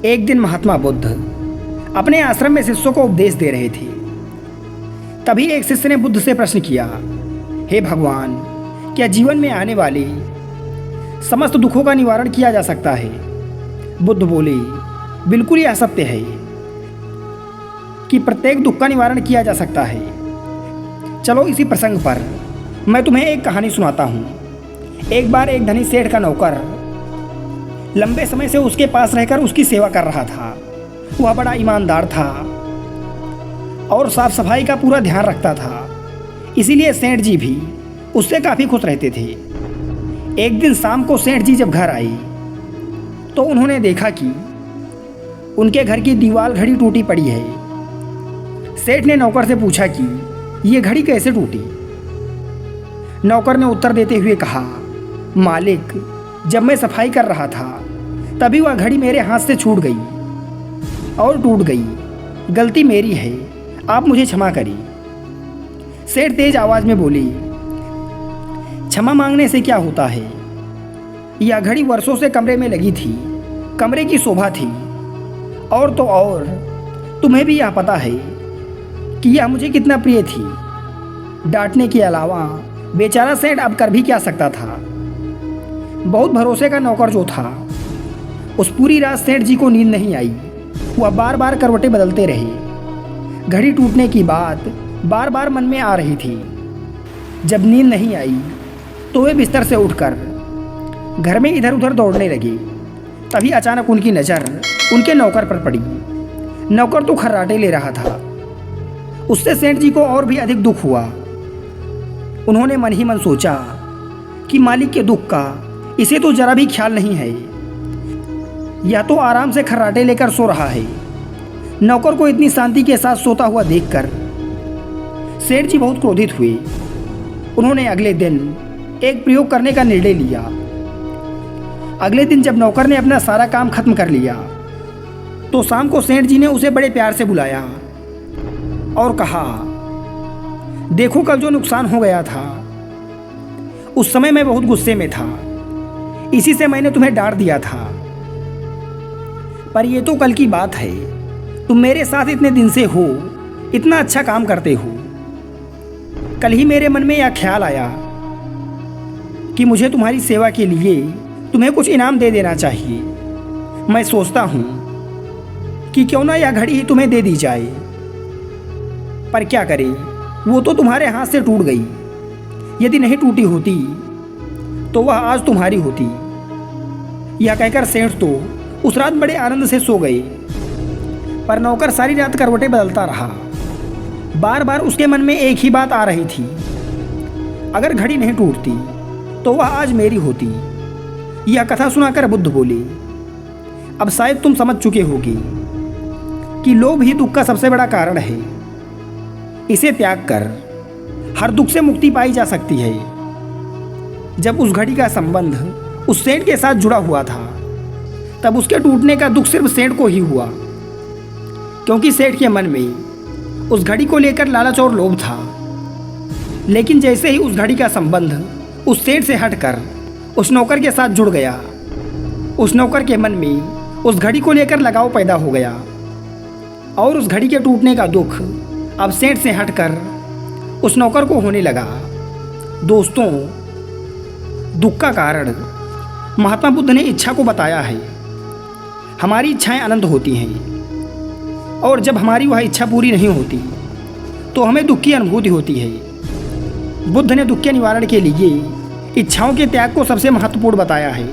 एक दिन महात्मा बुद्ध अपने आश्रम में शिष्यों को उपदेश दे रहे थे। तभी एक शिष्य ने बुद्ध से प्रश्न किया, हे भगवान, क्या जीवन में आने वाले समस्त दुखों का निवारण किया जा सकता है? बुद्ध बोले, बिल्कुल यह सत्य है कि प्रत्येक दुख का निवारण किया जा सकता है। चलो इसी प्रसंग पर मैं तुम्हें एक कहानी सुनाता हूँ। एक बार एक धनी सेठ का नौकर लंबे समय से उसके पास रहकर उसकी सेवा कर रहा था। वह बड़ा ईमानदार था और साफ सफाई का पूरा ध्यान रखता था, इसीलिए सेठ जी भी उससे काफ़ी खुश रहते थे। एक दिन शाम को सेठ जी जब घर आए तो उन्होंने देखा कि उनके घर की दीवार घड़ी टूटी पड़ी है। सेठ ने नौकर से पूछा कि ये घड़ी कैसे टूटी? नौकर ने उत्तर देते हुए कहा, मालिक, जब मैं सफाई कर रहा था तभी वह घड़ी मेरे हाथ से छूट गई और टूट गई। गलती मेरी है, आप मुझे क्षमा करिए। सेठ तेज आवाज में बोली, क्षमा मांगने से क्या होता है? यह घड़ी वर्षों से कमरे में लगी थी, कमरे की शोभा थी। और तो और तुम्हें भी यह पता है कि यह मुझे कितना प्रिय थी। डांटने के अलावा बेचारा सेठ अब कर भी क्या सकता था। बहुत भरोसे का नौकर जो था, उस पूरी रात सेठ जी को नींद नहीं आई। वह बार बार करवटें बदलते रहे। घड़ी टूटने की बात बार बार मन में आ रही थी। जब नींद नहीं आई तो वे बिस्तर से उठकर घर में इधर उधर दौड़ने लगे। तभी अचानक उनकी नज़र उनके नौकर पर पड़ी। नौकर तो खर्राटे ले रहा था। उससे सेठ जी को और भी अधिक दुख हुआ। उन्होंने मन ही मन सोचा कि मालिक के दुख का इसे तो जरा भी ख्याल नहीं है। यह तो आराम से खर्राटे लेकर सो रहा है। नौकर को इतनी शांति के साथ सोता हुआ देखकर सेठ जी बहुत क्रोधित हुए। उन्होंने अगले दिन एक प्रयोग करने का निर्णय लिया। अगले दिन जब नौकर ने अपना सारा काम खत्म कर लिया तो शाम को सेठ जी ने उसे बड़े प्यार से बुलाया और कहा, देखो, कल जो नुकसान हो गया था उस समय मैं बहुत गुस्से में था, इसी से मैंने तुम्हें डांट दिया था। पर ये तो कल की बात है। तुम मेरे साथ इतने दिन से हो, इतना अच्छा काम करते हो। कल ही मेरे मन में यह ख्याल आया कि मुझे तुम्हारी सेवा के लिए तुम्हें कुछ इनाम दे देना चाहिए। मैं सोचता हूँ कि क्यों ना यह घड़ी ही तुम्हें दे दी जाए। पर क्या करें, वो तो तुम्हारे हाथ से टूट गई। यदि नहीं टूटी होती तो वह आज तुम्हारी होती। यह कहकर सेठ तो उस रात बड़े आनंद से सो गए। पर नौकर सारी रात करवटें बदलता रहा। बार बार उसके मन में एक ही बात आ रही थी, अगर घड़ी नहीं टूटती तो वह आज मेरी होती। यह कथा सुनाकर बुद्ध बोले, अब शायद तुम समझ चुके होगे कि लोभ ही दुख का सबसे बड़ा कारण है। इसे त्याग कर हर दुख से मुक्ति पाई जा सकती है। जब उस घड़ी का संबंध उस सेठ के साथ जुड़ा हुआ था तब उसके टूटने का दुख सिर्फ सेठ को ही हुआ, क्योंकि सेठ के मन में उस घड़ी को लेकर लालच और लोभ था। लेकिन जैसे ही उस घड़ी का संबंध उस सेठ से हटकर उस नौकर के साथ जुड़ गया, उस नौकर के मन में उस घड़ी को लेकर लगाव पैदा हो गया और उस घड़ी के टूटने का दुख अब सेठ से हटकर उस नौकर को होने लगा। दोस्तों, दुख का कारण महात्मा बुद्ध ने इच्छा को बताया है। हमारी इच्छाएं अनंत होती हैं और जब हमारी वह इच्छा पूरी नहीं होती तो हमें दुख की अनुभूति होती है। बुद्ध ने दुख के निवारण के लिए इच्छाओं के त्याग को सबसे महत्वपूर्ण बताया है।